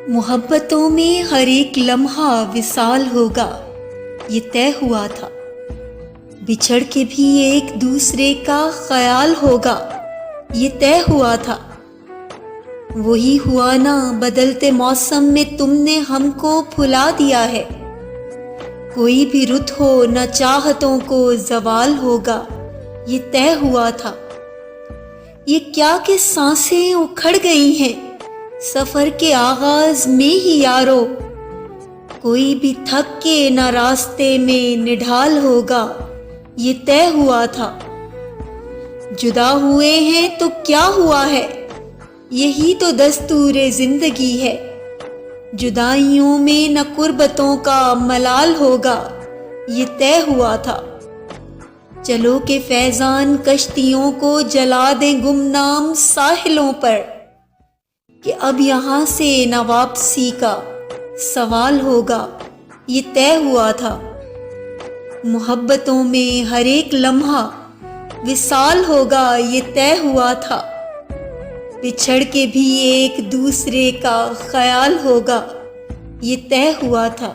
محبتوں میں ہر ایک لمحہ وصال ہوگا، یہ طے ہوا تھا۔ بچھڑ کے بھی ایک دوسرے کا خیال ہوگا، یہ طے ہوا تھا۔ وہی ہوا نا، بدلتے موسم میں تم نے ہم کو بھلا دیا ہے۔ کوئی بھی رت ہو نہ چاہتوں کو زوال ہوگا، یہ طے ہوا تھا۔ یہ کیا کہ سانسیں اکھڑ گئی ہیں سفر کے آغاز میں ہی یارو۔ کوئی بھی تھک کے نہ راستے میں نڈھال ہوگا، یہ طے ہوا تھا۔ جدا ہوئے ہیں تو کیا ہوا ہے، یہی تو دستور زندگی ہے۔ جدائیوں میں نہ قربتوں کا ملال ہوگا، یہ طے ہوا تھا۔ چلو کہ فیضان کشتیوں کو جلا دیں گمنام ساحلوں پر، کہ اب یہاں سے نہ واپسی کا سوال ہوگا، یہ طے ہوا تھا۔ محبتوں میں ہر ایک لمحہ وصال ہوگا، یہ طے ہوا تھا۔ بچھڑ کے بھی ایک دوسرے کا خیال ہوگا، یہ طے ہوا تھا۔